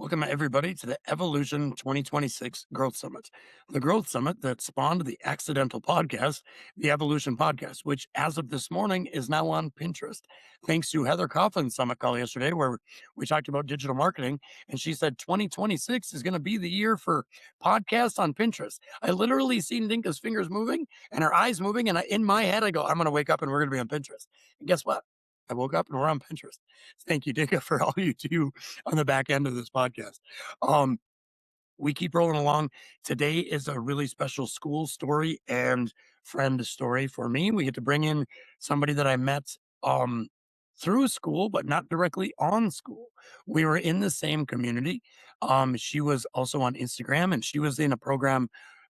Welcome, everybody, to the Evolution 2026 Growth Summit, the Growth Summit that spawned the accidental podcast, the Evolution Podcast, which, as of this morning, is now on Pinterest. Thanks to Heather Coffin's summit call yesterday, where we talked about digital marketing, and she said 2026 is going to be the year for podcasts on Pinterest. I literally seen Dinka's fingers moving and her eyes moving, and in my head, I go, I'm going to wake up and we're going to be on Pinterest. And guess what? I woke up and we're on Pinterest. Thank you, Dinka, for all you do on the back end of this podcast. Um, we keep rolling along. Today is a really special school story and friend story for me. We get to bring in somebody that I met through school, but not directly on school. We were in the same community. She was also on Instagram, and she was in a program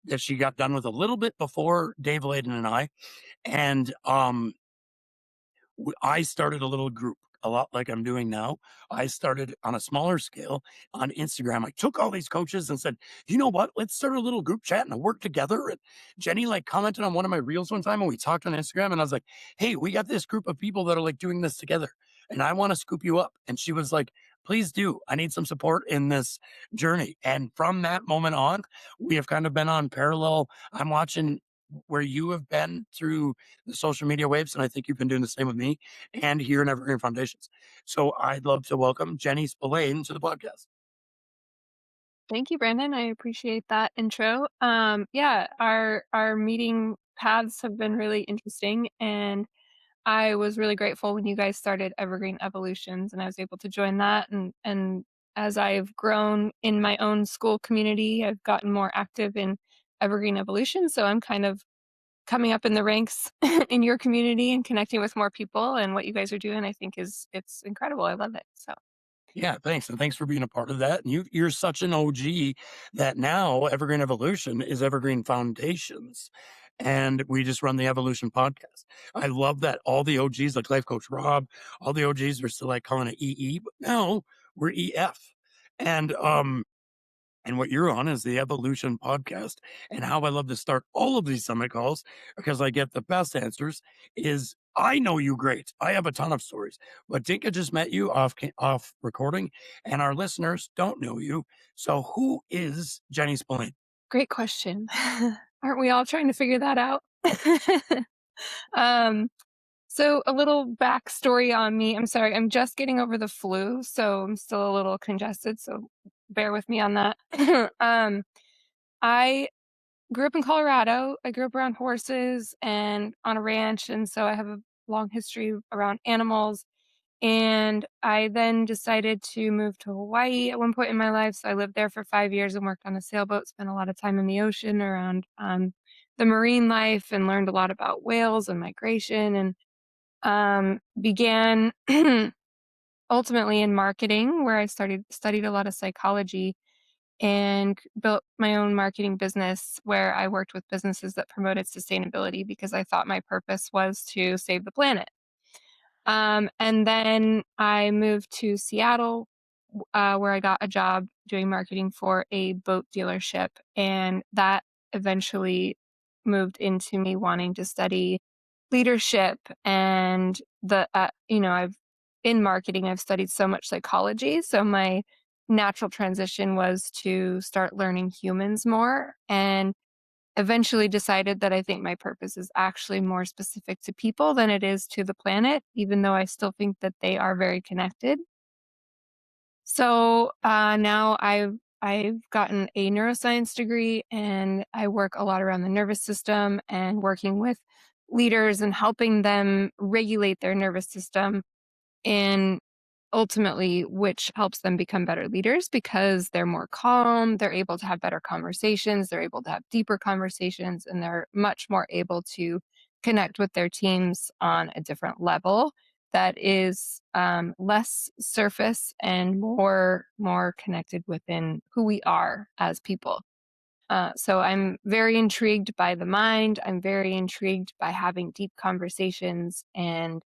that she got done with a little bit before Dave Layden and I. And I started a little group, a lot like I'm doing now. I started on a smaller scale on Instagram. I took all these coaches and said, you know what? Let's start a little group chat and work together. And Jennie commented on one of my reels one time and we talked on Instagram. And I was like, hey, we got this group of people that are doing this together. And I want to scoop you up. And she was like, please do. I need some support in this journey. And from that moment on, we have kind of been on parallel. I'm watching where you have been through the social media waves, and I think you've been doing the same with me and here in Evergreen Foundations. So I'd love to welcome Jennie Spillane to the podcast. Thank you, Brandon. I appreciate that intro. Yeah, our meeting paths have been really interesting, and I was really grateful when you guys started Evergreen Evolutions, and I was able to join that. And as I've grown in my own school community, I've gotten more active in Evergreen Evolution. So I'm kind of coming up in the ranks in your community and connecting with more people. And what you guys are doing, I think, it's incredible. I love it. So. Yeah, thanks. And thanks for being a part of that. And you're such an OG that now Evergreen Evolution is Evergreen Foundations. And we just run the Evolution podcast. I love that all the OGs, like Life Coach Rob, all the OGs are still calling it EE, but now we're EF. And And what you're on is the Evolution podcast. And how I love to start all of these summit calls because I get the best answers is I know you great. I have a ton of stories, but Dinka just met you off recording, and our listeners don't know you. So who is Jennie Spillane? Great question. Aren't we all trying to figure that out? Um, so a little backstory on me. I'm sorry, I'm just getting over the flu, so I'm still a little congested, so bear with me on that. Um, I grew up in Colorado. I grew up around horses and on a ranch, and so I have a long history around animals. And I then decided to move to Hawaii at one point in my life. So I lived there for 5 years and worked on a sailboat, spent a lot of time in the ocean around the marine life and learned a lot about whales and migration and began ultimately in marketing where I studied a lot of psychology and built my own marketing business where I worked with businesses that promoted sustainability because I thought my purpose was to save the planet. And then I moved to Seattle, where I got a job doing marketing for a boat dealership. And that eventually moved into me wanting to study leadership. And in marketing, I've studied so much psychology. So my natural transition was to start learning humans more. And eventually decided that I think my purpose is actually more specific to people than it is to the planet, even though I still think that they are very connected. So now I've gotten a neuroscience degree, and I work a lot around the nervous system and working with leaders and helping them regulate their nervous system and ultimately which helps them become better leaders because they're more calm, they're able to have better conversations, they're able to have deeper conversations, and they're much more able to connect with their teams on a different level that is less surface and more connected within who we are as people. So I'm very intrigued by the mind. I'm very intrigued by having deep conversations, and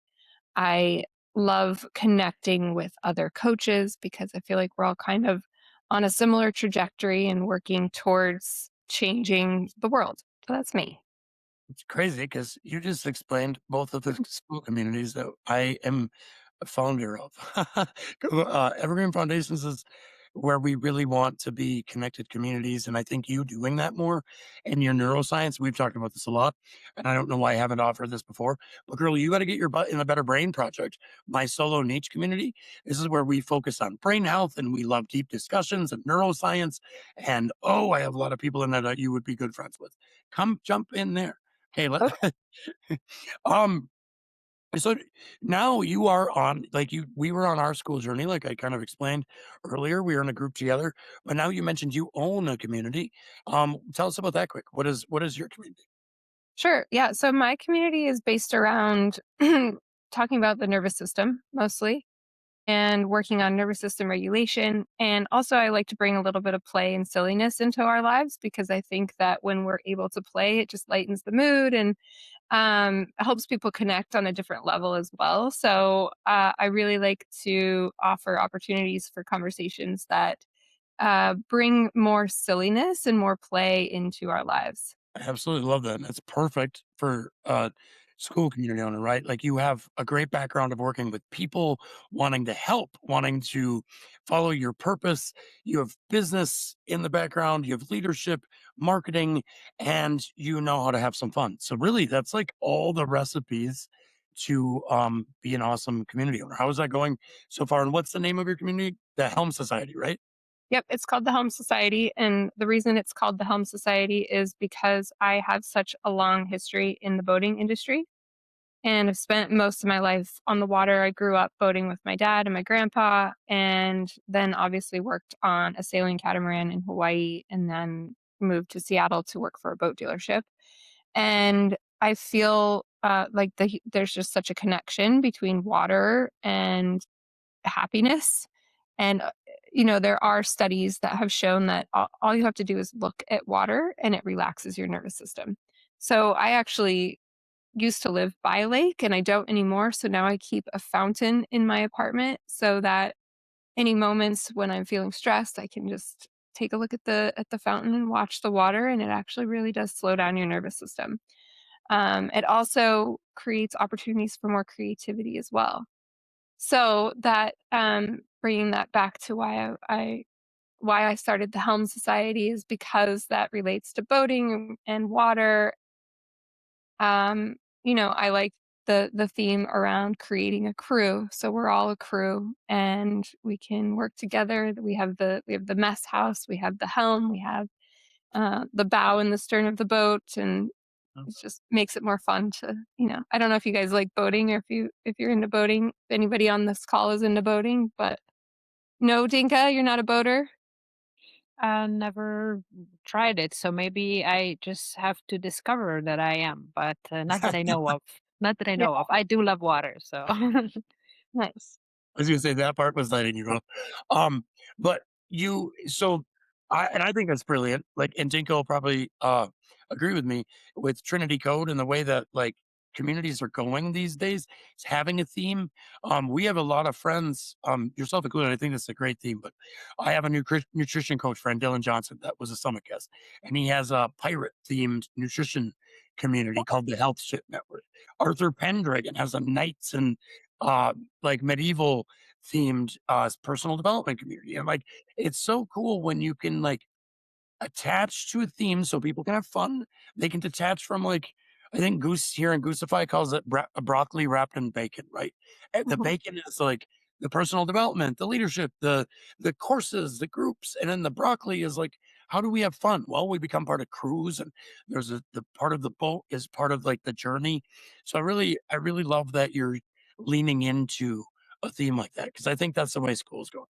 I love connecting with other coaches because I feel like we're all kind of on a similar trajectory and working towards changing the world. So that's me. It's crazy because you just explained both of the school communities that I am a founder of. Evergreen Foundations is where we really want to be connected communities. And I think you doing that more in your neuroscience, we've talked about this a lot. And I don't know why I haven't offered this before, but girl, you got to get your butt in the Better Brain Project, my solo niche community. This is where we focus on brain health and we love deep discussions of neuroscience. And oh, I have a lot of people in there that you would be good friends with. Come jump in there. Okay. Um, so now you are on, like, we were on our school journey, like I kind of explained earlier. We were in a group together, but now you mentioned you own a community. Tell us about that quick. What is your community? Sure. Yeah. So my community is based around talking about the nervous system mostly and working on nervous system regulation. And also, I like to bring a little bit of play and silliness into our lives because I think that when we're able to play, it just lightens the mood and helps people connect on a different level as well. So I really like to offer opportunities for conversations that bring more silliness and more play into our lives. I absolutely love that. And that's perfect for school community owner, right? Like you have a great background of working with people, wanting to help, wanting to follow your purpose. You have business in the background, you have leadership, marketing, and you know how to have some fun. So really that's like all the recipes to be an awesome community owner. How is that going so far? And what's the name of your community? The Helm Society, right? Yep, it's called the Helm Society. And the reason it's called the Helm Society is because I have such a long history in the boating industry and have spent most of my life on the water. I grew up boating with my dad and my grandpa, and then obviously worked on a sailing catamaran in Hawaii, and then moved to Seattle to work for a boat dealership. And I feel like there's just such a connection between water and happiness. And, there are studies that have shown that all you have to do is look at water and it relaxes your nervous system. So I actually used to live by a lake and I don't anymore. So now I keep a fountain in my apartment so that any moments when I'm feeling stressed, I can just take a look at the fountain and watch the water, and it actually really does slow down your nervous system. It also creates opportunities for more creativity as well. So that bringing that back to why I started the Helm Society is because that relates to boating and water. Um, I like the theme around creating a crew. So we're all a crew and we can work together. We have the mess house, we have the helm, we have the bow and the stern of the boat, and it just makes it more fun to, I don't know if you guys like boating or if you're into boating. If anybody on this call is into boating, but no, Dinka, you're not a boater? Never tried it, so maybe I just have to discover that I am, but not that I know of. Not that I Yeah, know of. I do love water, so nice. I was gonna say that part was letting you go. But you so I think that's brilliant. Like, and Dinko will probably agree with me with Trinity Code and the way that like communities are going these days. It's having a theme. We have a lot of friends, yourself included. I think that's a great theme. But I have a new nutrition coach friend, Dylan Johnson, that was a summit guest, and he has a pirate themed nutrition community called the Health Ship Network. Arthur Pendragon has a knights and uh like medieval themed personal development community. And like it's so cool when you can like attach to a theme so people can have fun. They can detach from like I think Goose here in Goosify calls it broccoli wrapped in bacon, right? And the Mhm. bacon is like the personal development, the leadership, the courses, the groups, and then the broccoli is like how do we have fun? Well, we become part of crews, and the part of the boat is part of like the journey. So I really love that you're leaning into a theme like that because I think that's the way school's going.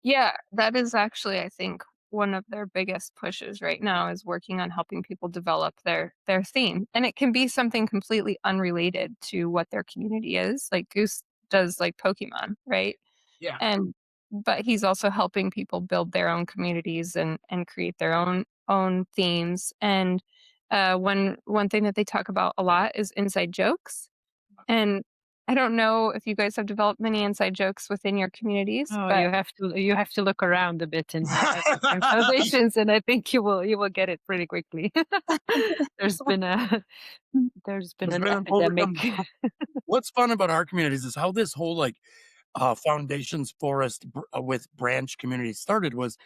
Yeah, that is actually, I think, one of their biggest pushes right now is working on helping people develop their theme. And it can be something completely unrelated to what their community is. Like Goose does like Pokemon, right? Yeah. And but he's also helping people build their own communities and create their own themes. And one thing that they talk about a lot is inside jokes. And I don't know if you guys have developed many inside jokes within your communities, oh, but you have to look around a bit in organizations, and I think you will get it pretty quickly. There's been a there's been There's an been an epidemic. overcome. What's fun about our communities is how this whole like Foundations Forest with Branch Community started was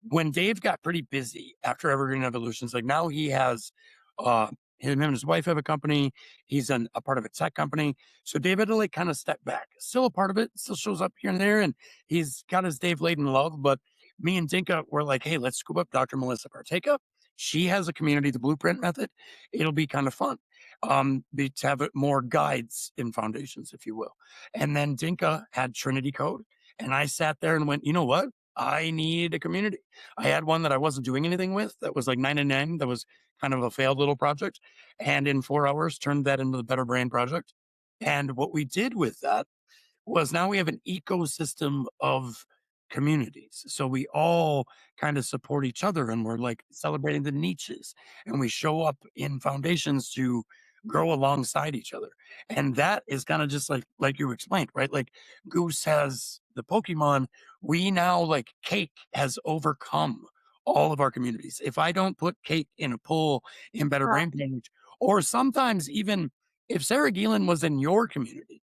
when Dave got pretty busy after Evergreen Evolutions. Like now he has, uh, him and his wife have a company. He's a part of a tech company. So Dave had to like kind of step back. Still a part of it, still shows up here and there, and he's got his Dave Laden love. But me and Dinka were like, hey, let's scoop up Dr. Melissa Parteka. She has a community, the Blueprint Method. It'll be kind of fun. To have it more guides in foundations, if you will. And then Dinka had Trinity Code. And I sat there and went, you know what? I need a community. I had one that I wasn't doing anything with that was like 9 and 9. That was kind of a failed little project. And in 4 hours, turned that into the Better Brain Project. And what we did with that was now we have an ecosystem of communities. So we all kind of support each other and we're like celebrating the niches and we show up in foundations to grow alongside each other. And that is kind of just like you explained, right? Like Goose has the Pokemon, we now like Cake has overcome all of our communities. If I don't put Cake in a poll in Better Right. Brain Page, or sometimes even if Sarah Geelan was in your community,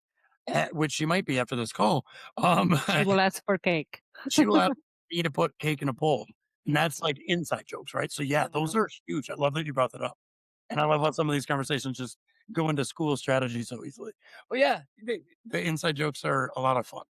which she might be after this call. She will ask for cake. She will ask me to put Cake in a poll, and that's like inside jokes, right? So yeah, those are huge. I love that you brought that up, and I love how some of these conversations just go into school strategy so easily. But yeah, the inside jokes are a lot of fun.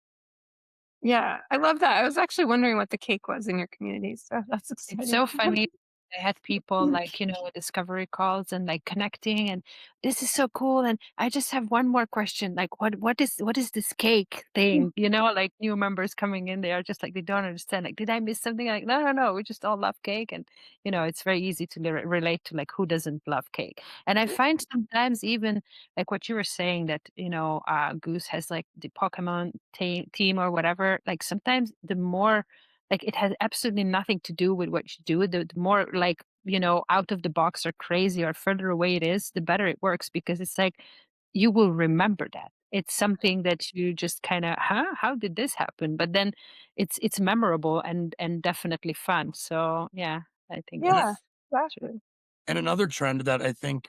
Yeah, I love that. I was actually wondering what the cake was in your community, so that's It's exciting. so funny. I had people like, discovery calls and like connecting and this is so cool. And I just have one more question. Like what is this cake thing? Like new members coming in, they are just like they don't understand. Like, did I miss something? Like, no, no, no, we just all love cake. And it's very easy to relate to like who doesn't love cake. And I find sometimes even like what you were saying that, Goose has like the Pokemon team or whatever. Like sometimes the more like, it has absolutely nothing to do with what you do. The more like, out of the box or crazy or further away it is, the better it works because it's like you will remember that. It's something that you just kind of, huh? How did this happen? But then it's memorable and definitely fun. So yeah, I think And Yeah, that's exactly. another trend that I think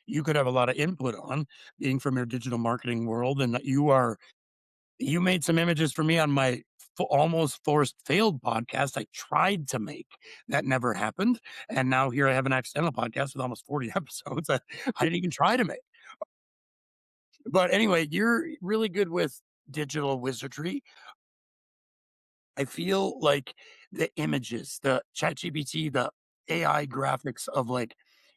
you could have a lot of input on, being from your digital marketing world, and that you made some images for me on my almost forced failed podcast I tried to make that never happened. And now here I have an accidental podcast with almost 40 episodes that I didn't even try to make. But anyway, you're really good with digital wizardry. I feel like the images, the ChatGPT, the AI graphics of like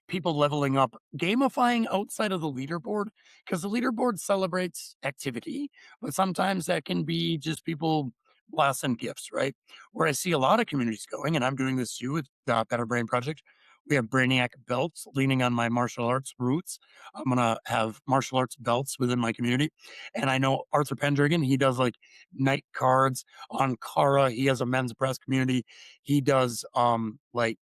people leveling up, gamifying outside of the leaderboard, because the leaderboard celebrates activity, but sometimes that can be just people blasting gifts, right? Where I see a lot of communities going, and I'm doing this too with the Better Brain Project. We have Brainiac belts leaning on my martial arts roots. I'm going to have martial arts belts within my community. And I know Arthur Pendragon, he does like night cards on Kara. He has a men's press community. He does like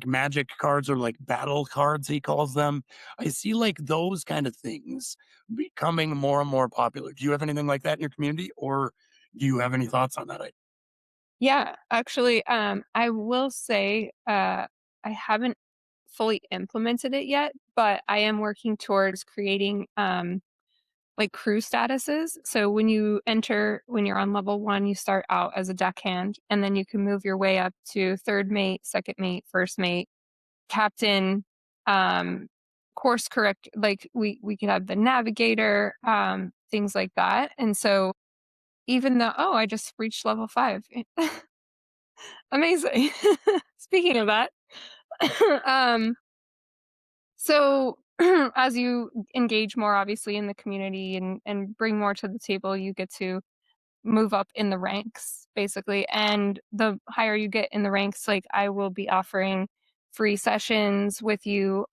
magic cards or like battle cards, he calls them. I see like those kind of things becoming more and more popular. Do you have anything like that in your community, or do you have any thoughts on that? Yeah, actually, I will say, I haven't fully implemented it yet, but I am working towards creating, like crew statuses. So when you're on level 1, you start out as a deckhand, and then you can move your way up to third mate, second mate, first mate, captain, um, course correct. Like we could have the navigator, things like that. And so even though, oh, I just reached level 5. Amazing. Speaking of that, um, so as you engage more obviously in the community and bring more to the table, you get to move up in the ranks basically. And the higher you get in the ranks, like I will be offering free sessions with you,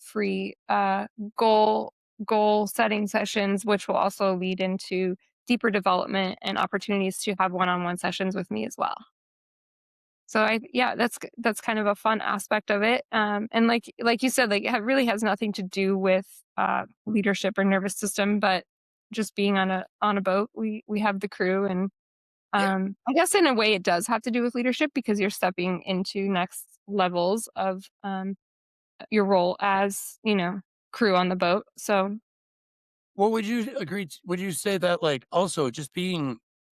free goal setting sessions, which will also lead into deeper development and opportunities to have one-on-one sessions with me as well. So yeah, that's kind of a fun aspect of it. And like you said, like it really has nothing to do with leadership or nervous system, but just being on a boat. We have the crew, and Yeah. I guess in a way it does have to do with leadership because you're stepping into next levels of your role as crew on the boat. So Well, would you say that, like, also just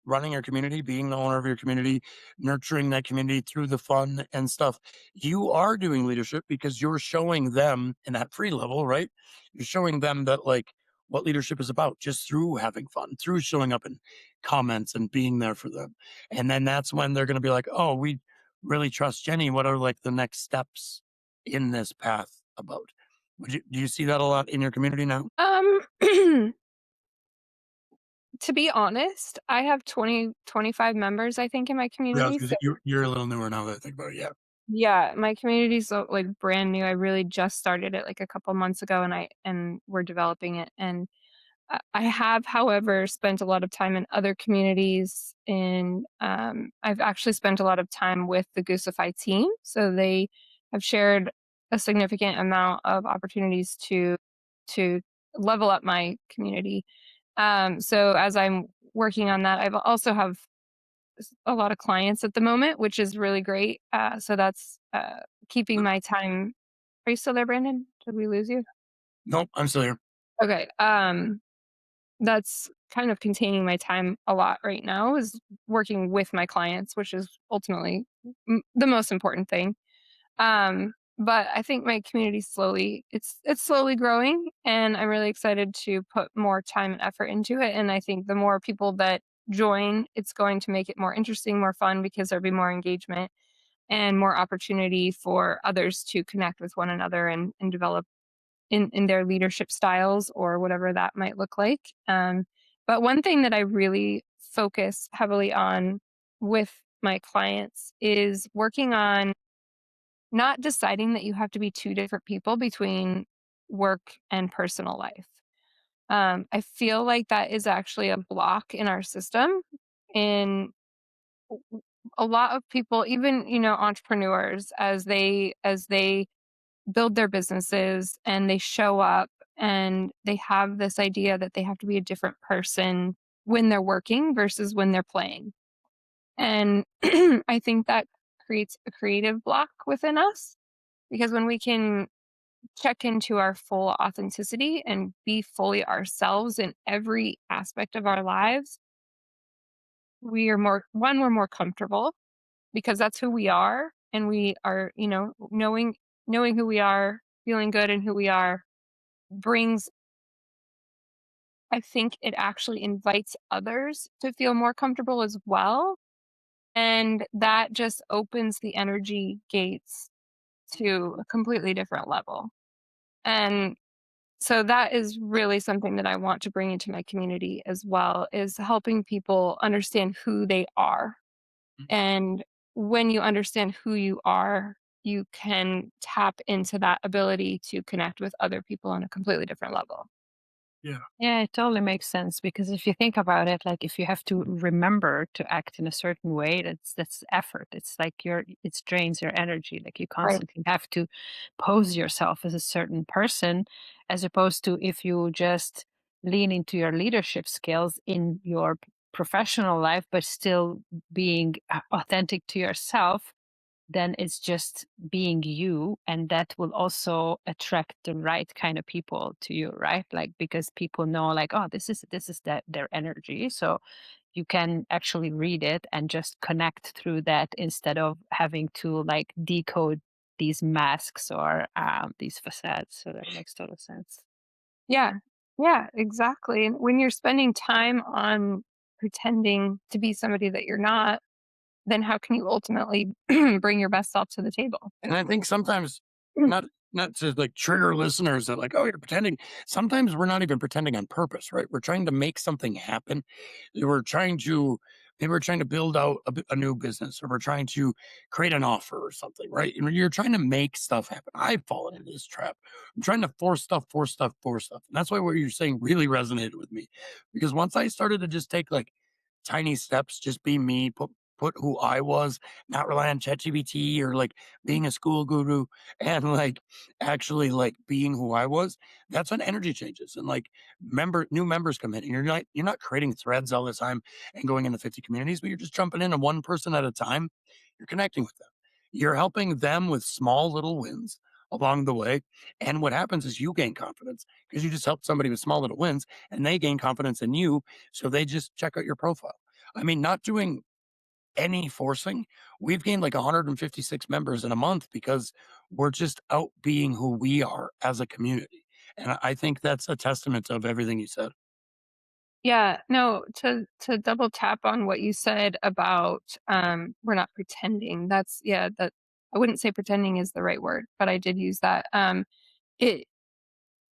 running your community, being the owner of your community, nurturing that community through the fun and stuff, you are doing leadership because you're showing them in that free level, right? You're showing them that, like, what leadership is about just through having fun, through showing up in comments and being there for them. And then that's when they're gonna be like, "Oh, we really trust Jenny. What are, like, the next steps in this path about?" Do you see that a lot in your community now? Um, to be honest, I have 25 members, I think, in my Yeah, I was community. gonna So say you're a little newer now that I think about it, yeah. yeah, my community's like brand new. I really just started it like a couple months ago, and we're developing it. And I have, however, spent a lot of time in other communities. And I've actually spent a lot of time with the Goosify team. So they have shared a significant amount of opportunities to level up my community. So as I'm working on that, I've also have a lot of clients at the moment, which is really great. So that's keeping my time. Are you still there, Brandon? Did we lose you? Nope, I'm still here. Okay. That's kind of containing my time a lot right now is working with my clients, which is ultimately the most important thing. But I think my community it's slowly growing, and I'm really excited to put more time and effort into it. And I think the more people that join, it's going to make it more interesting, more fun because there'll be more engagement and more opportunity for others to connect with one another and develop in their leadership styles or whatever that might look like. But one thing that I really focus heavily on with my clients is working on not deciding that you have to be two different people between work and personal life. I feel like that is actually a block in our system. In a lot of people, even entrepreneurs, as they build their businesses and they show up and they have this idea that they have to be a different person when they're working versus when they're playing. And I think that creates a creative block within us because when we can check into our full authenticity and be fully ourselves in every aspect of our lives, we're more comfortable because that's who we are and we are, knowing who we are, feeling good in who we are brings I think it actually invites others to feel more comfortable as well, and that just opens the energy gates to a completely different level, and so that is really something that I want to bring into my community as well, is helping people understand who they are, and when you understand who you are, you can tap into that ability to connect with other people on a completely different level. Yeah, Yeah, it totally makes sense because if you think about it, like if you have to remember to act in a certain way, that's effort. It's like it drains your energy. Like you Right. constantly have to pose yourself as a certain person, as opposed to if you just lean into your leadership skills in your professional life, but still being authentic to yourself, then it's just being you, and that will also attract the right kind of people to you, right? Like because people know like, oh, this is that their energy, so you can actually read it and just connect through that instead of having to like decode these masks or these facades. So that makes total sense. Yeah. Yeah, exactly. And when you're spending time on pretending to be somebody that you're not, then how can you ultimately bring your best self to the table? and I think sometimes not not to, like, trigger listeners that, like, "Oh, you're pretending." Sometimes we're not even pretending on purpose, right? We're trying to make something happen. We're trying to Maybe we're trying to build out a new business, or we're trying to create an offer or something, right? And you're trying to make stuff happen. I've fallen into this trap. I'm trying to force stuff, force stuff, force stuff, and that's why what you're saying really resonated with me, because once I started to just take, like, tiny steps, just be me, put who I was, not rely on ChatGPT or, like, being a school guru, and, like, actually, like, being who I was, that's when energy changes, and, like, new members come in, and you're not creating threads all the time and going into 50 communities, but you're just jumping into one person at a time. You're connecting with them. You're helping them with small little wins, along the way. And what happens is you gain confidence because you just helped somebody with small little wins and they gain confidence in you. So they just check out your profile. I mean, not doing any forcing. We've gained like 156 members in a month because we're just out being who we are as a community. And I think that's a testament of everything you said. Yeah, no, to double tap on what you said about, we're not pretending. That's yeah, that I wouldn't say pretending is the right word, but I did use that. It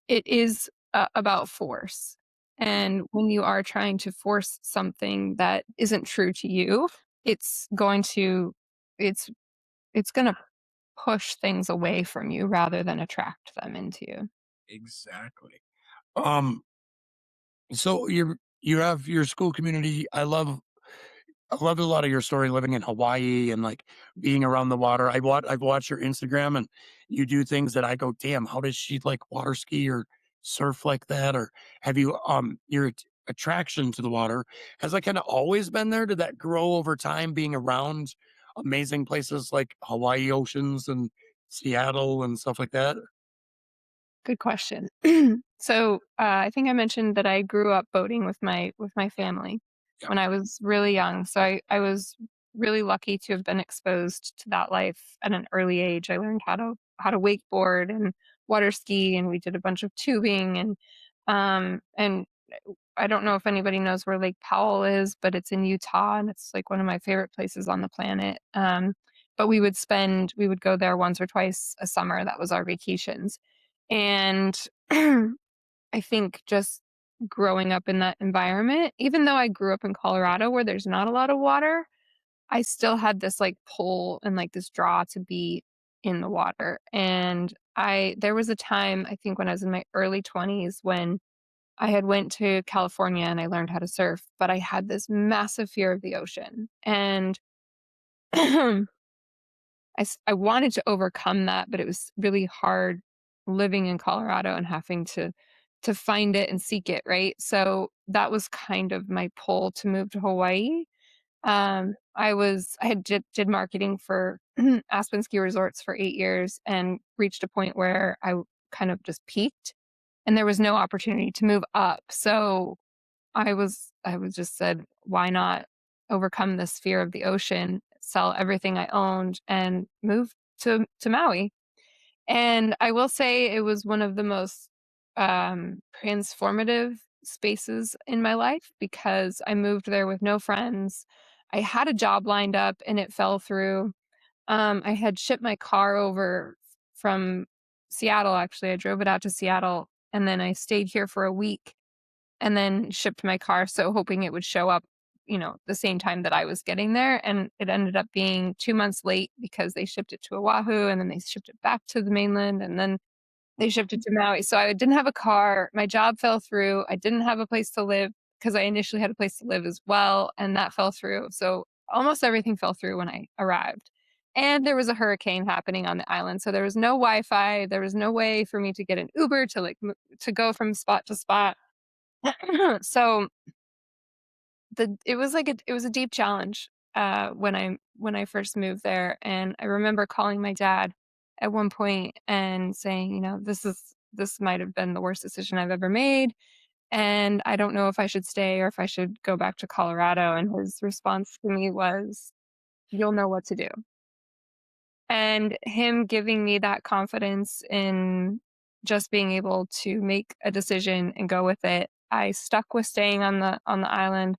it is, about force, and when you are trying to force something that isn't true to you, it's going to it's it's gonna push things away from you rather than attract them into you. Exactly. Um, so you have your school community. I love a lot of your story living in Hawaii and like being around the water. I've watched your Instagram and you do things that I go, damn, how does she like water ski or surf like that? Or have you attraction to the water has that kind of always been there? Did that grow over time being around amazing places like Hawaii oceans and Seattle and stuff like that? Good question. So, I think I mentioned that I grew up boating with my family Yeah. when I was really young. So I was really lucky to have been exposed to that life at an early age. I learned how to wakeboard and water ski, and we did a bunch of tubing and I don't know if anybody knows where Lake Powell is, but it's in Utah and it's like one of my favorite places on the planet. But we would go there once or twice a summer. That was our vacations. And I think just growing up in that environment, even though I grew up in Colorado where there's not a lot of water, I still had this like pull and like this draw to be in the water. And there was a time I think when I was in my early 20s when I had went to California and I learned how to surf, but I had this massive fear of the ocean. And I wanted to overcome that, but it was really hard living in Colorado and having to find it and seek it, right? So that was kind of my pull to move to Hawaii. I had did marketing for Aspen Ski Resorts for 8 years and reached a point where kind of just peaked and there was no opportunity to move up. So I was just said, why not overcome this fear of the ocean, sell everything I owned, and move to Maui. And I will say it was one of the most transformative spaces in my life because I moved there with no friends. I had a job lined up and it fell through. I had shipped my car over from Seattle, actually. I drove it out to Seattle and then I stayed here for a week and then shipped my car, so hoping it would show up, the same time that I was getting there, and it ended up being 2 months late because they shipped it to Oahu, and then they shipped it back to the mainland, and then they shipped it to Maui. So I didn't have a car, my job fell through, I didn't have a place to live because I initially had a place to live as well, and that fell through. So almost everything fell through when I arrived. And there was a hurricane happening on the island, so there was no Wi-Fi, there was no way for me to get an Uber to, like, to go from spot to spot. So it was a deep challenge when I first moved there, and I remember calling my dad at one point and saying, this might have been the worst decision I've ever made, and I don't know if I should stay or if I should go back to Colorado. And his response to me was, "You'll know what to do." And him giving me that confidence in just being able to make a decision and go with it. I stuck with staying on the island.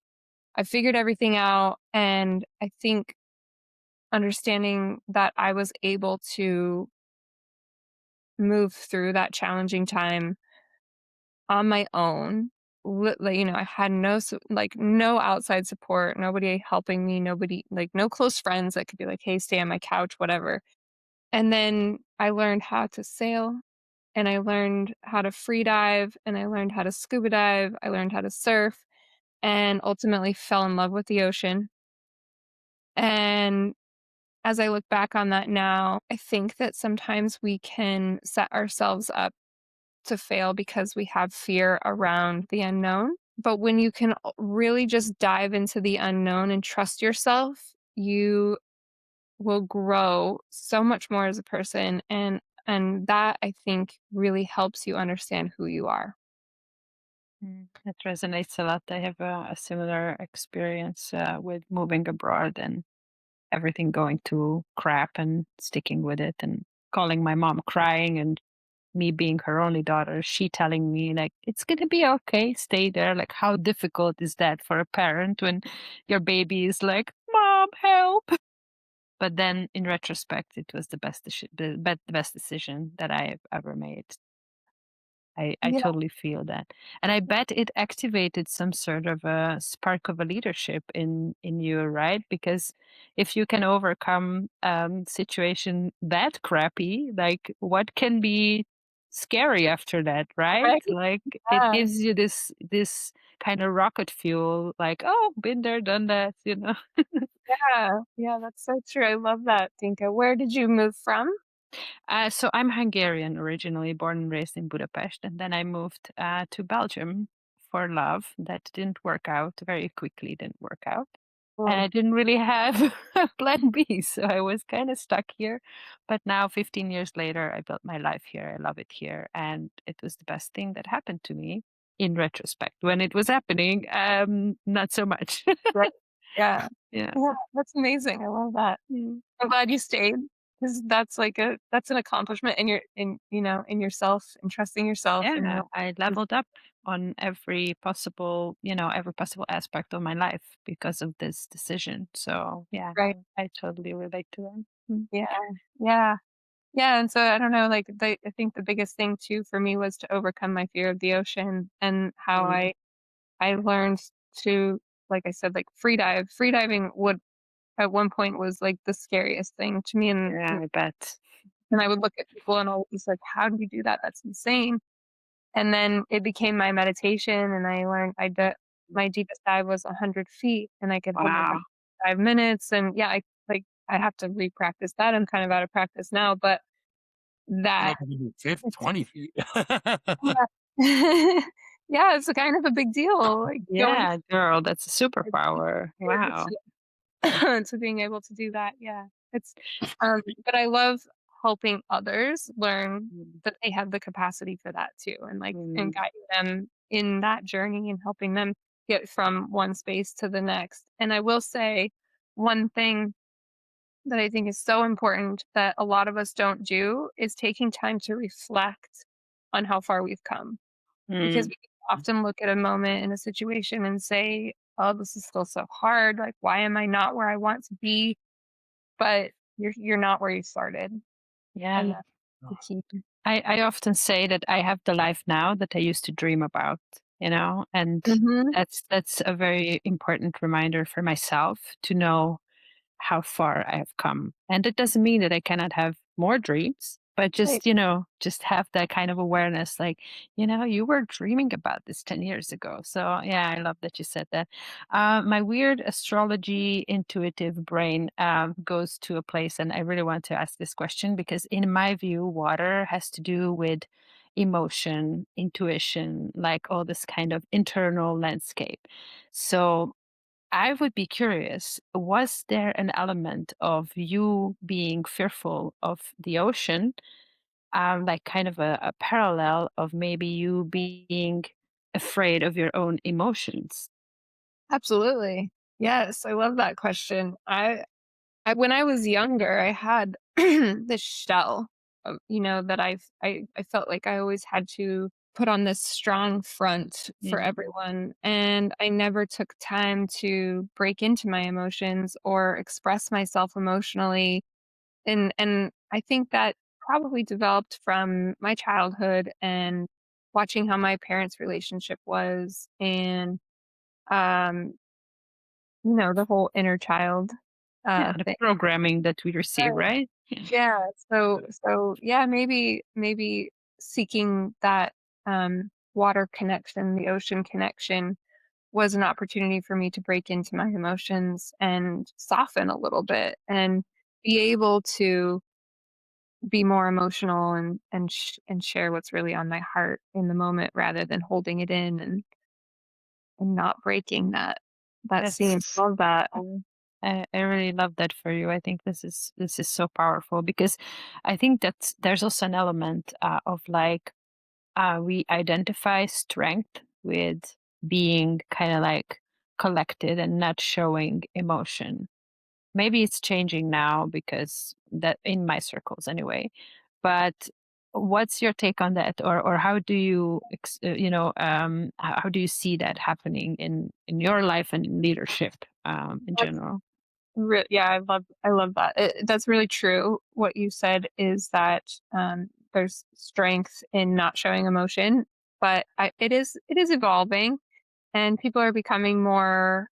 I figured everything out, and I think understanding that I was able to move through that challenging time on my own. I had no outside support, nobody helping me, nobody, like, no close friends that could be like, "Hey, stay on my couch," whatever. And then I learned how to sail, and I learned how to free dive, and I learned how to scuba dive, I learned how to surf, and ultimately fell in love with the ocean. And as I look back on that now, I think that sometimes we can set ourselves up to fail because we have fear around the unknown. But when you can really just dive into the unknown and trust yourself, you will grow so much more as a person. And And that I think really helps you understand who you are. It resonates a lot. I have a similar experience with moving abroad and everything going to crap and sticking with it and calling my mom crying and me being her only daughter, she telling me like it's gonna be okay, stay there. Like how difficult is that for a parent when your baby is like, Mom, help. But then in retrospect, it was the best decision that I have ever made. I Yeah, totally feel that. And I bet it activated some sort of a spark of a leadership in you, right? Because if you can overcome situation that crappy, like what can be scary after that, right? right. Like it Yeah, gives you this kind of rocket fuel, like, oh, been there, done that, you know. yeah, yeah, that's so true. I love that, Dinka. Where did you move from? So I'm Hungarian originally, born and raised in Budapest, and then I moved to Belgium for love. That didn't work out very quickly. Didn't work out, and Oh, I didn't really have a plan B, so I was kind of stuck here. But now, 15 years later, I built my life here. I love it here, and it was the best thing that happened to me. In retrospect, when it was happening, not so much. right. Yeah. Yeah. Yeah, that's amazing. I love that. Mm. I'm glad you stayed because that's like that's an accomplishment in in yourself and trusting yourself and Yeah, knowing I who- leveled up on every possible aspect of my life because of this decision. So yeah, right. I totally relate to them. Mm. Yeah. Yeah. Yeah, and so I don't know, like I think the biggest thing too for me was to overcome my fear of the ocean and how Mm. I learned to, like I said, like free dive. Free diving would at one point was like the scariest thing to me, Yeah, I bet. and I would look at people and always like, how do you do that? That's insane. And then it became my meditation, and I learned my deepest dive was 100 feet, and I could hold my breath Wow. for 5 minutes. And yeah, I have to re-practice that. I'm kind of out of practice now, but You that know, can do fif it's 20 feet. yeah. Yeah, it's a kind of a big deal, like, going Yeah, girl, that's a from superpower. Wow. to being able to do that, yeah. It's, but I love helping others learn Mm. that they have the capacity for that too, and, like, and Mm. guiding them in that journey and helping them get from one space to the next. And I will say one thing that I think is so important that a lot of us don't do is taking time to reflect on how far we've come. Because Mm. we can often look at a moment in a situation and say, "Oh, this is still so hard. Like, why am I not where I want to be?" But you're not where you started, and Yeah. that's the key. I often say that I have the life now that I used to dream about, you know, and Mhm. that's a very important reminder for myself to know how far I have come. And it doesn't mean that I cannot have more dreams, but Right. just, just have that kind of awareness like, you were dreaming about this 10 years ago. So, yeah, I love that you said that. My weird astrology intuitive brain goes to a place, and I really want to ask this question because, in my view, water has to do with emotion, intuition, like all this kind of internal landscape. So, I would be curious, was there an element of you being fearful of the ocean, like kind of a parallel of maybe you being afraid of your own emotions? Absolutely. Yes, I love that question. I when I was younger, I had this shell of, that I felt like I always had to put on this strong front for Mm. everyone, and I never took time to break into my emotions or express myself emotionally, and I think that probably developed from my childhood and watching how my parents' relationship was, and um, the whole inner child Yeah, the thing. programming that we receive, right? Yeah. Yeah, so yeah, maybe seeking that, water connection, the ocean connection was an opportunity for me to break into my emotions and soften a little bit and be able to be more emotional and share what's really on my heart in the moment rather than holding it in and not breaking that seam. That's Love that. I really love that for you. I think this is so powerful because I think that there's also an element of like we identify strength with being kind of like collected and not showing emotion. Maybe it's changing now because that in my circles anyway. But what's your take on that, or how do you how do you see that happening in your life and in leadership in That's general? yeah, I love that. That's really true. What you said is that there's strength in not showing emotion, but it is evolving, and people are becoming more,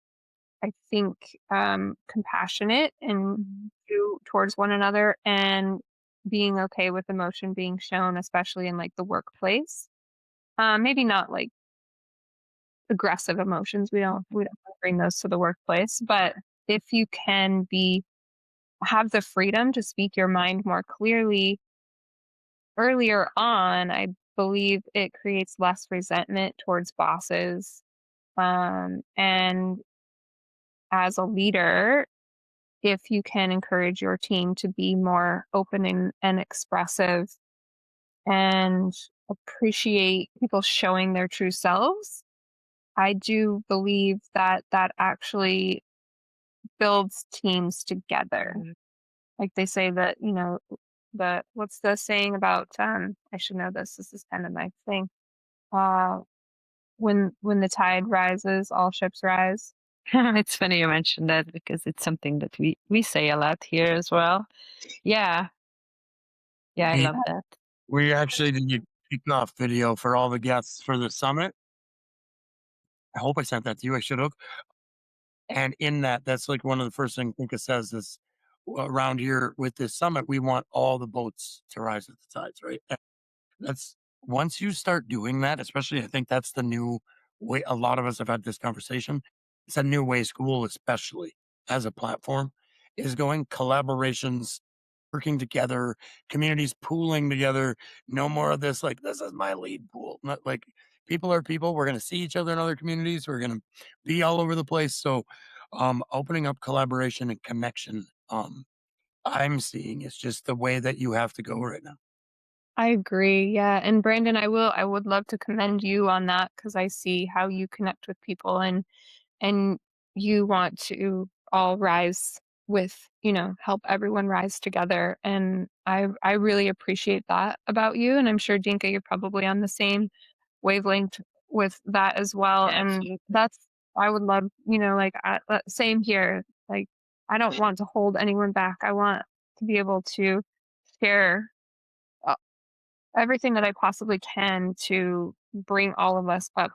I think, compassionate and Mhm. towards one another, and being okay with emotion being shown, especially in like the workplace. Maybe not like aggressive emotions. We don't wanna bring those to the workplace, but if you can be have the freedom to speak your mind more clearly earlier on, I believe it creates less resentment towards bosses. And as a leader, if you can encourage your team to be more open and expressive and appreciate people showing their true selves, I do believe that that actually builds teams together. Mhm. Like they say that, the what's the saying about I should know this. This is kind of my thing. Uh when the tide rises, all ships rise. It's funny you mentioned that because it's something that we say a lot here as well. Yeah, yeah, I We love that. we actually did a kickoff video for all the guests for the summit. I hope I sent that to you. I should have. And in that, that's like one of the first things Dinka says is around here with this summit, we want all the boats to rise at the tides, right? That's once you start doing that, especially I think that's the new way a lot of us have had this conversation. It's a new way school, especially as a platform, is going collaborations, working together, communities pooling together. No more of this, like, this is my lead pool. Not like people are people. We're gonna see each other in other communities. We're gonna be all over the place. So opening up collaboration and connection, I'm seeing is just the way that you have to go right now. I agree. Yeah. And Brandon, I would love to commend you on that because I see how you connect with people, and you want to all rise with, help everyone rise together. And I really appreciate that about you. And I'm sure Dinka, you're probably on the same wavelength with that as well. Yeah, And absolutely. that's I would love, like same here. Like I don't want to hold anyone back. I want to be able to share uh, everything that I possibly can to bring all of us up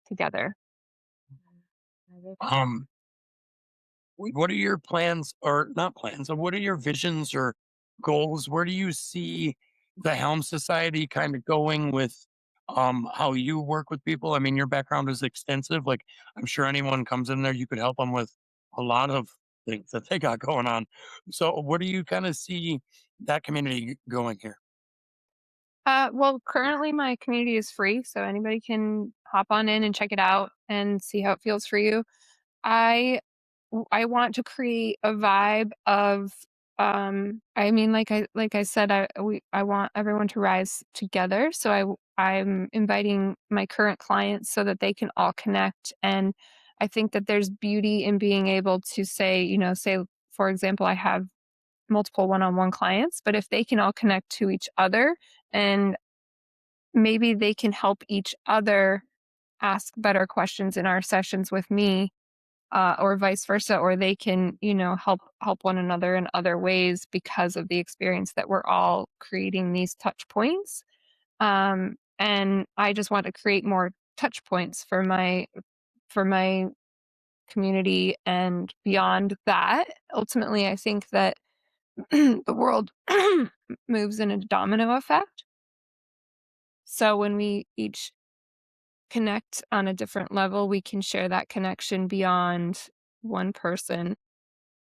together. I love that. Um, what are your plans or not plans, or what are your visions or goals? Where do you see the Helm Society kind of going with how you work with people? I mean, your background is extensive. Like, I'm sure anyone comes in there, you could help them with a lot of things that they got going on. So, where do you kind of see that community going here? Well, currently my community is free, so anybody can hop on in and check it out and see how it feels for you. I I want to create a vibe of I mean, like I said, I want everyone to rise together. So I'm inviting my current clients so that they can all connect. And I think that there's beauty in being able to say, say for example, I have multiple one-on-one clients, but if they can all connect to each other, and maybe they can help each other ask better questions in our sessions with me, or vice versa, or they can, help one another in other ways because of the experience that we're all creating these touch points. And I just want to create more touch points for my community and beyond that. Ultimately, I think that the world moves in a domino effect. So when we each connect on a different level, we can share that connection beyond one person.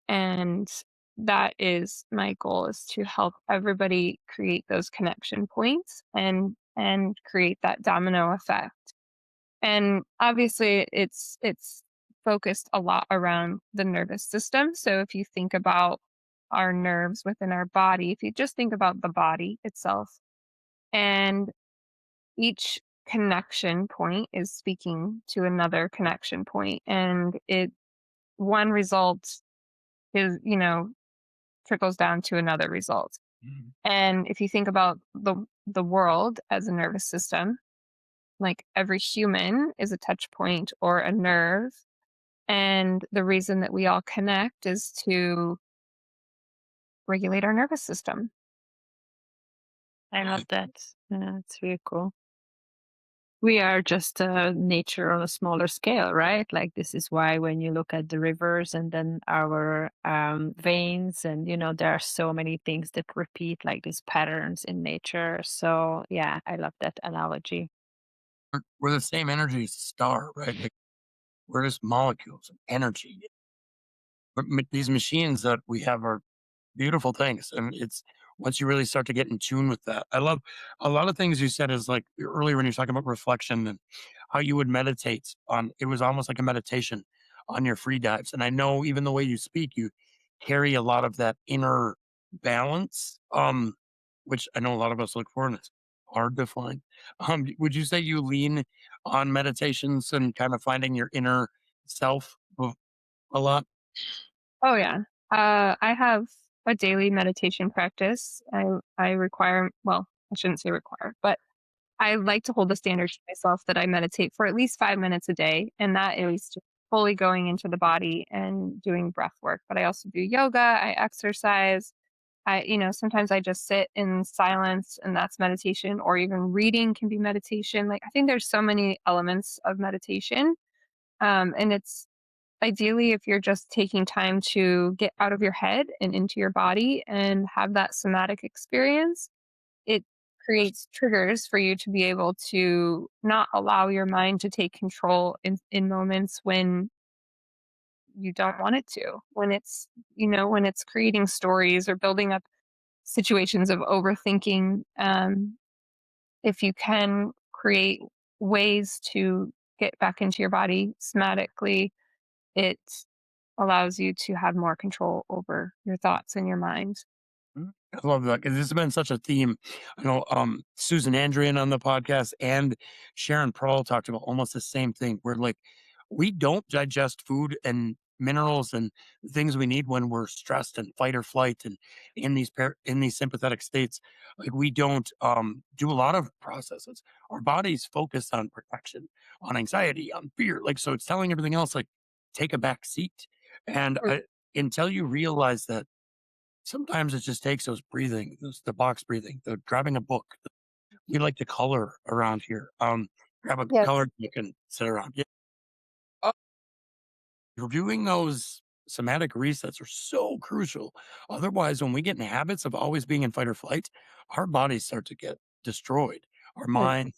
And that is my goal, is to help everybody create those connection points and create that domino effect. And obviously it's focused a lot around the nervous system. So if you think about our nerves within our body, if you just think about the body itself, and each connection point is speaking to another connection point, and it one result is, trickles down to another result. Mhm. And if you think about the world as a nervous system, like every human is a touch point or a nerve. And the reason that we all connect is to regulate our nervous system. I love I that. Yeah, it's really cool. We are just nature on a smaller scale, right? Like this is why when you look at the rivers and then our veins, and there are so many things that repeat like these patterns in nature. So yeah, I love that analogy. we're the same energy as a star, right? Like, we're just molecules of energy. But these machines that we have are beautiful things, and it's once you really start to get in tune with that. I love a lot of things you said is like earlier when you're talking about reflection and how you would meditate on it was almost like a meditation on your free dives. And I know even the way you speak, you carry a lot of that inner balance, which I know a lot of us look for, and it's hard to find. Would you say you lean on meditations and kind of finding your inner self a lot? Oh yeah. I have a daily meditation practice. I require, well, I shouldn't say require, but I like to hold the standard to myself that I meditate for at least 5 minutes a day, and that is just fully going into the body and doing breath work. But I also do yoga, I exercise. Sometimes I just sit in silence and that's meditation, or even reading can be meditation. Like, I think there's so many elements of meditation. And it's ideally if you're just taking time to get out of your head and into your body and have that somatic experience, it creates triggers for you to be able to not allow your mind to take control in moments when you don't want it to. When it's creating stories or building up situations of overthinking. If you can create ways to get back into your body somatically, it allows you to have more control over your thoughts and your mind. I love that because this has been such a theme. I know Susan Andrian on the podcast and Sharon Pearl talked about almost the same thing. Where like we don't digest food and minerals and things we need when we're stressed and fight or flight and in these sympathetic states. Like we don't do a lot of processes. Our body's focused on protection, on anxiety, on fear. Like so, it's telling everything else like take a back seat. And until you realize that sometimes it just takes those breathing, the box breathing, the grabbing a book. We like to color around here. Grab a Yes. color book and sit around. Yeah. Uh, Reviewing those somatic resets are so crucial. Otherwise, when we get in habits of always being in fight or flight, our bodies start to get destroyed. Our Yes. mind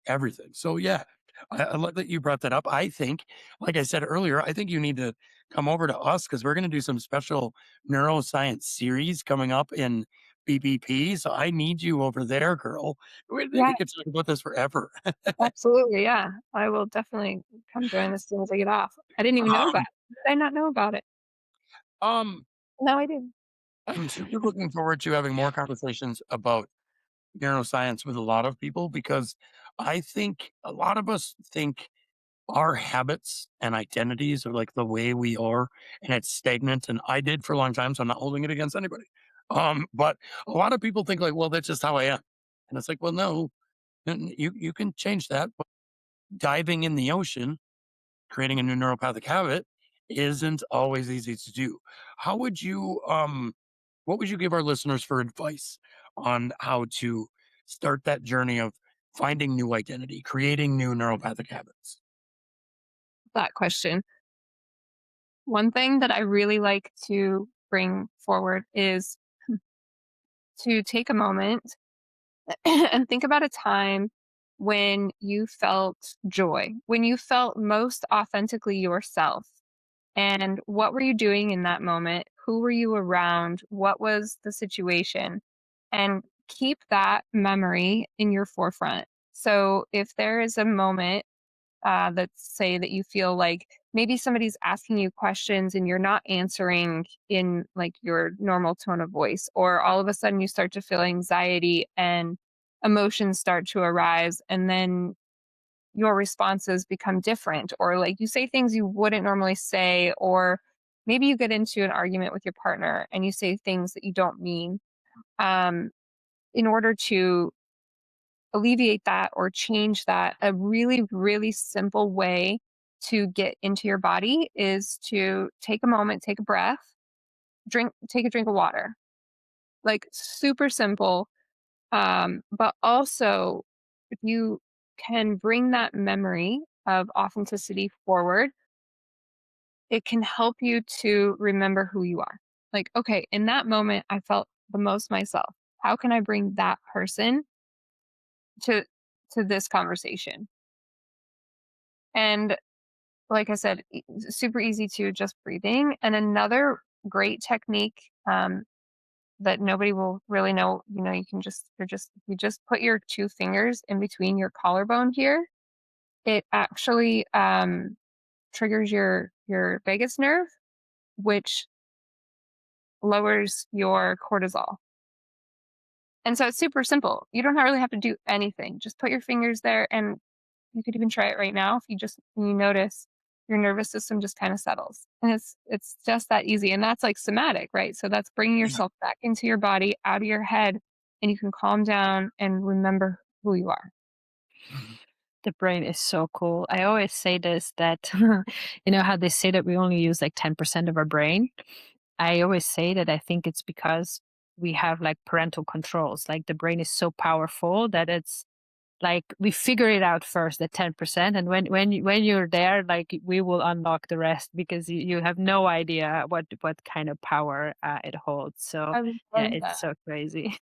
everything. So yeah, I like that you brought that up. I think, like I said earlier, I think you need to come over to us because we're going to do some special neuroscience series coming up in BBP. So I need you over there, girl. We Yeah, could talk about this forever. absolutely. Yeah. I will definitely come join as soon as I get off. I didn't even know about um, it. Did I not know about it? um, No, I did. I'm super looking forward to having more conversations about neuroscience with a lot of people because I think a lot of us think our habits and identities are like the way we are and it's stagnant and I did for a long time so I'm not holding it against anybody but a lot of people think like well that's just how I am and it's like well no you can change that but diving in the ocean creating a new neuropathic habit isn't always easy to do. How would you what would you give our listeners for advice on how to start that journey of finding new identity creating new neuropathic habits? That question. One thing that I really like to bring forward is to take a moment and think about a time when you felt joy, when you felt most authentically yourself. And what were you doing in that moment? Who were you around? What was the situation? And keep that memory in your forefront. So if there is a moment that say that you feel like maybe somebody's asking you questions and you're not answering in like your normal tone of voice, or all of a sudden you start to feel anxiety and emotions start to arise, and then your responses become different, or like you say things you wouldn't normally say, or maybe you get into an argument with your partner and you say things that you don't mean. um, in order to alleviate that or change that, a really, really simple way to get into your body is to take a moment, take a breath, take a drink of water. Like super simple. But also, if you can bring that memory of authenticity forward, it can help you to remember who you are. Like, okay, in that moment, I felt the most myself. How can I bring that person to this conversation? And like I said, super easy to just breathing. And another great technique that nobody will really know, you can you just put your two fingers in between your collarbone here. It actually triggers your vagus nerve, which lowers your cortisol. And so it's super simple. You don't really have to do anything. Just put your fingers there, and you could even try it right now if you notice your nervous system just kind of settles. And it's just that easy. And that's like somatic, right? So that's bringing Yeah. yourself back into your body, out of your head, and you can calm down and remember who you are. Mhm. The brain is so cool. I always say this that, how they say that we only use like 10% of our brain. I always say that I think it's because we have like parental controls. Like the brain is so powerful that it's like we figure it out first at 10%. And when you're there, like we will unlock the rest because you have no idea what kind of power it holds. So I yeah, love that. it's so crazy.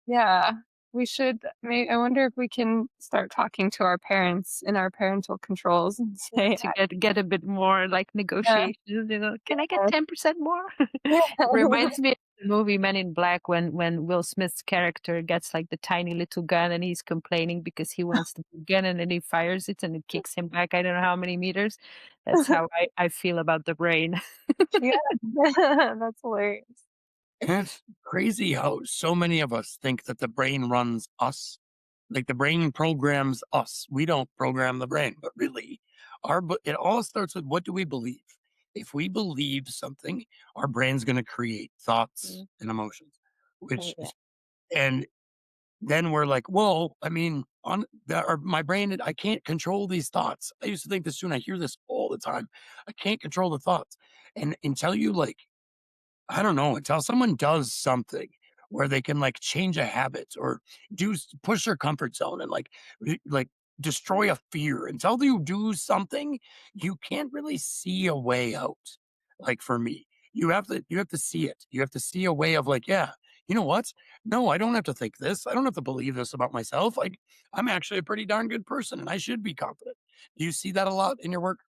Yeah. We should I wonder if we can start talking to our parents in our parental controls and say, To get a bit more like yeah, negotiations, can I get 10% more? yeah. It reminds me of the movie Men in Black when Will Smith's character gets like the tiny little gun and he's complaining because he wants the big gun and then he fires it and it kicks him back I don't know how many meters. That's how I feel about the brain. Yeah. That's hilarious. And it's crazy how so many of us think that the brain runs us. Like the brain programs us. We don't program the brain, but really, it all starts with what do we believe? If we believe something, our brain's going to create thoughts Mm, and emotions, oh, which yeah. and then we're like, well, I mean, or my brain, I can't control these thoughts. I used to think this too, and I hear this all the time. I can't control the thoughts, and until you like I don't know, until someone does something where they can like change a habit or push their comfort zone and like destroy a fear. Until you do something, you can't really see a way out. Like for me, you have to see it. You have to see a way of like, yeah, you know what? No, I don't have to think this. I don't have to believe this about myself. Like I'm actually a pretty darn good person and I should be confident. Do you see that a lot in your work?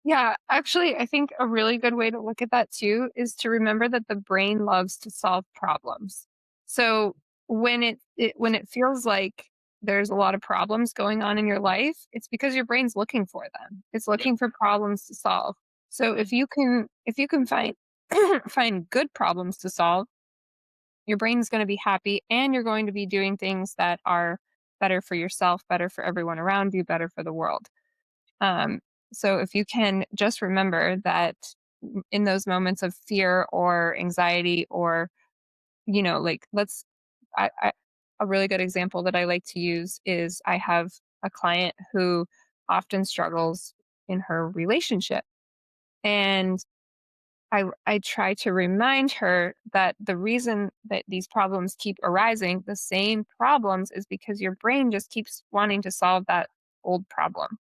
Yeah, actually, I think a really good way to look at that too is to remember that the brain loves to solve problems. So when it feels like there's a lot of problems going on in your life, it's because your brain's looking for them. It's Yeah. looking for problems to solve. So if you can find find good problems to solve, your brain's going to be happy and you're going to be doing things that are better for yourself, better for everyone around you, better for the world. Um, so if you can just remember that in those moments of fear or anxiety, or, like I, a really good example that I like to use is I have a client who often struggles in her relationship. And I try to remind her that the reason that these problems keep arising, the same problems, is because your brain just keeps wanting to solve that old problem.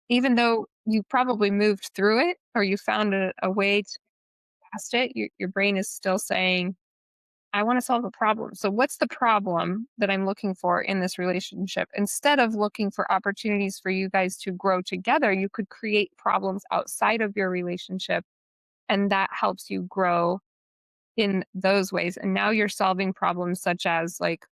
Even though you probably moved through it or you found a way to past it, your brain is still saying, I want to solve a problem. So, what's the problem that I'm looking for in this relationship? Instead of looking for opportunities for you guys to grow together, you could create problems outside of your relationship. And that helps you grow in those ways. And now you're solving problems such as like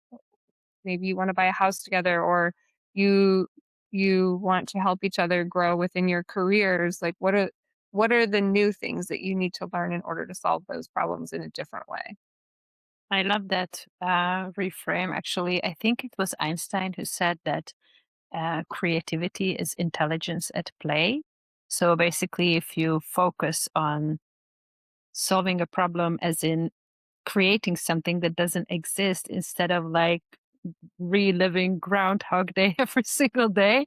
maybe you want to buy a house together, or you you want to help each other grow within your careers, like what are the new things that you need to learn in order to solve those problems in a different way? I love that reframe. Actually, I think it was Einstein who said that creativity is intelligence at play. So basically, if you focus on solving a problem, as in creating something that doesn't exist, instead of like reliving Groundhog Day every single day,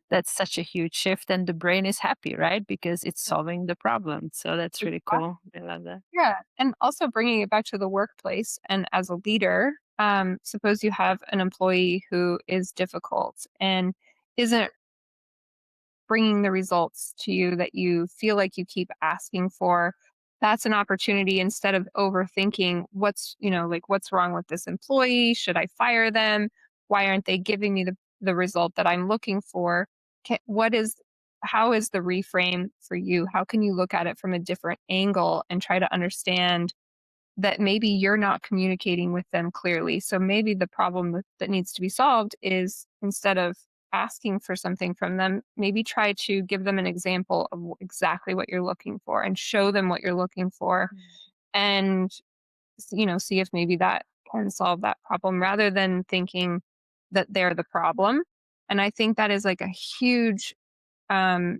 that's such a huge shift. And the brain is happy, right? Because it's solving the problem. So that's really cool. I love that. Yeah, and also bringing it back to the workplace and as a leader, suppose you have an employee who is difficult and isn't bringing the results to you that you feel like you keep asking for. That's an opportunity instead of overthinking what's wrong with this employee? Should I fire them? Why aren't they giving me the result that I'm looking for? How is the reframe for you? How can you look at it from a different angle and try to understand that maybe you're not communicating with them clearly. So maybe the problem that needs to be solved is, instead of asking for something from them, maybe try to give them an example of exactly what you're looking for and show them what you're looking for, Mm. and see if maybe that can solve that problem rather than thinking that they're the problem. And I think that is like a huge um,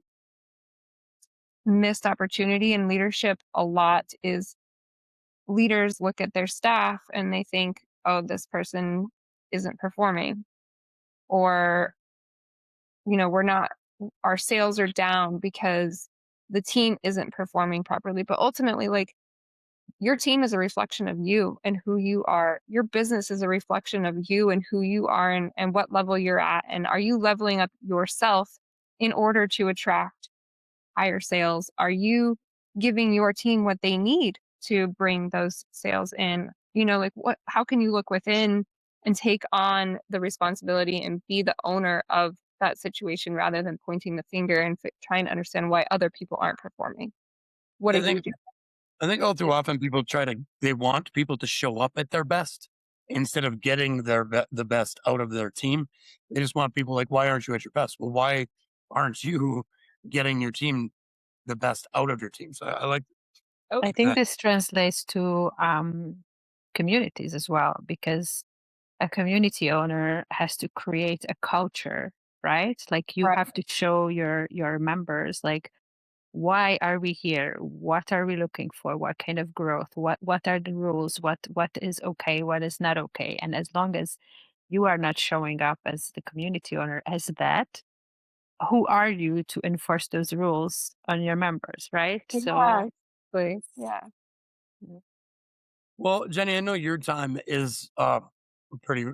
missed opportunity in leadership. A lot is leaders look at their staff and they think, oh, this person isn't performing, or, we're not, our sales are down because the team isn't performing properly. But ultimately, like, your team is a reflection of you and who you are. Your business is a reflection of you and who you are, and what level you're at. And are you leveling up yourself in order to attract higher sales? Are you giving your team what they need to bring those sales in? Like, how can you look within and take on the responsibility and be the owner of that situation rather than pointing the finger and trying to understand why other people aren't performing? What I did we think do? I think all too often people they want people to show up at their best instead of getting the best out of their team. They just want people like, why aren't you at your best? Well, why aren't you getting your team the best out of your team? So I Oh, I think that. this translates to communities as well, because a community owner has to create a culture, right? Like you right. have to show your members, like, why are we here? What are we looking for? What kind of growth? What are the rules? What is okay? What is not okay? And as long as you are not showing up as the community owner as that, who are you to enforce those rules on your members, right? So Exactly. Yeah. mm, Well, Jenny, I know your time is pretty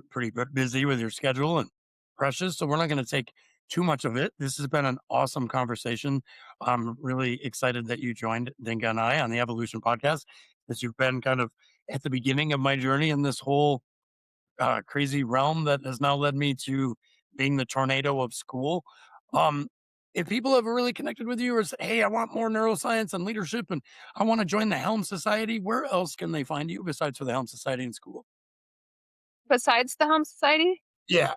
busy with your schedule and precious, so we're not going to take too much of it. This has been an awesome conversation. I'm really excited that you joined Dinka and I on the Evolution podcast, as you've been kind of at the beginning of my journey in this whole crazy realm that has now led me to being the tornado of Skool. Um, if people have really connected with you or say, hey, I want more neuroscience and leadership and I want to join the Helm Society, where else can they find you besides for the Helm Society and Skool? Besides the Helm Society, Yeah.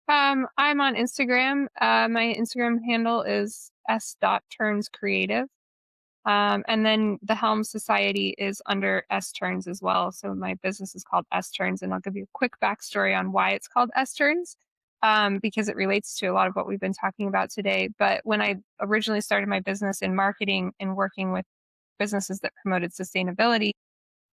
I'm on Instagram. My Instagram handle is s.turnscreative. And then the Helm Society is under S Turns as well. So my business is called S Turns, and I'll give you a quick backstory on why it's called S Turns, because it relates to a lot of what we've been talking about today. But when I originally started my business in marketing and working with businesses that promoted sustainability,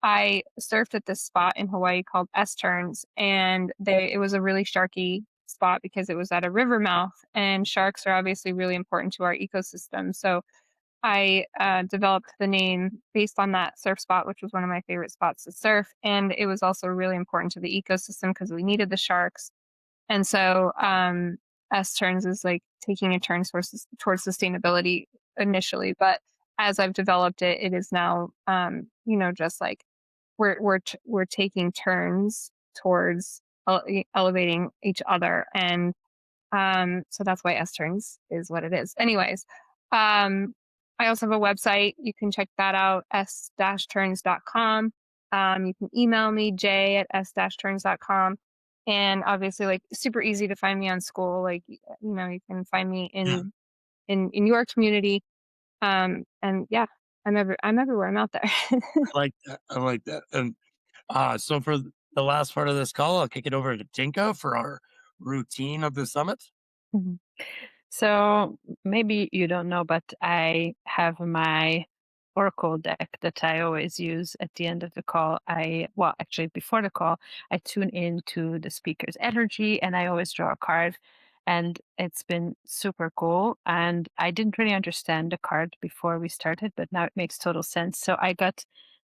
I surfed at this spot in Hawaii called S Turns, and it was a really sharky spot because it was at a river mouth, and sharks are obviously really important to our ecosystem. So I developed the name based on that surf spot, which was one of my favorite spots to surf. And it was also really important to the ecosystem because we needed the sharks. And so S Turns is like taking a turn towards sustainability initially. But as I've developed it, it is now, just like we're taking turns towards elevating each other. And so that's why S Turns is what it is. Anyways, um, I also have a website. You can check that out, s-turns.com. You can email me, j at s-turns.com. And obviously, like, super easy to find me on Skool. Like, you can find me Yeah, in your community. And yeah, I'm everywhere. I'm out there. I like that. I like that. And so for the last part of this call, I'll kick it over to Dinka for our routine of the summit. Mhm. So maybe you don't know, but I have my Oracle deck that I always use at the end of the call. Well, actually, before the call, I tune into the speaker's energy and I always draw a card. And it's been super cool. And I didn't really understand the card before we started, but now it makes total sense. So I got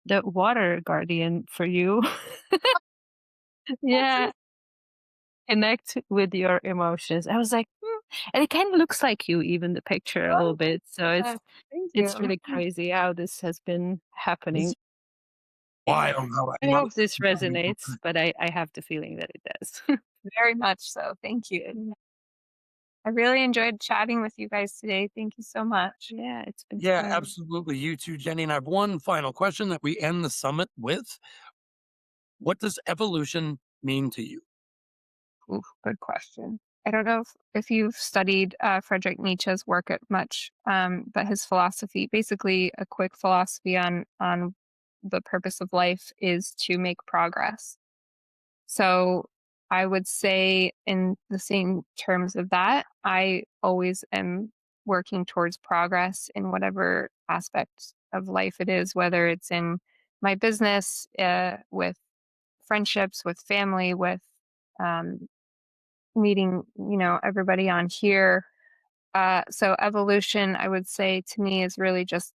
the Water Guardian for you. Yeah, connect with your emotions. I was like, and it kind of looks like you, even the picture a little Oh, bit. So thank it's you. really crazy how this has been happening. It's wild how I hope this emotions resonates, but I have the feeling that it does. Very much so. Thank you. I really enjoyed chatting with you guys today. Thank you so much. Yeah, it's been Yeah, fun. absolutely. You too, Jenny. And I have one final question that we end the summit with. What does evolution mean to you? Ooh, good question. I don't know if you've studied Friedrich Nietzsche's work at much, but his philosophy, basically a quick philosophy on the purpose of life, is to make progress. So I would say, in the same terms of that, I always am working towards progress in whatever aspect of life it is, whether it's in my business, with friendships, with family, with um, meeting, everybody on here. So evolution, I would say, to me, is really just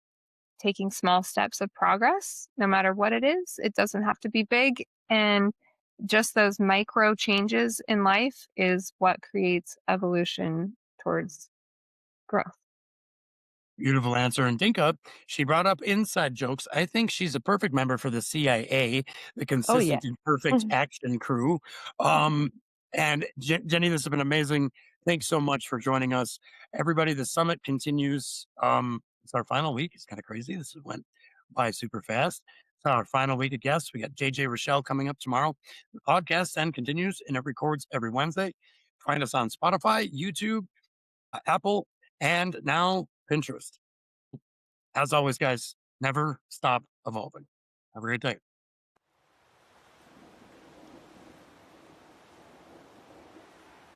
taking small steps of progress, no matter what it is. It doesn't have to be big. And just those micro changes in life is what creates evolution towards growth. Beautiful answer. And Dinka, she brought up inside jokes. I think she's a perfect member for the CIA, the Oh, yeah. consistent and perfect action crew. Um, and Jenny, this has been amazing. Thanks so much for joining us. Everybody, the summit continues. It's our final week. It's kind of crazy. This went by super fast. It's our final week of guests. We got JJ Rochelle coming up tomorrow. The podcast then continues and it records every Wednesday. Find us on Spotify, YouTube, Apple, and now Pinterest. As always, guys, never stop evolving. Have a great day.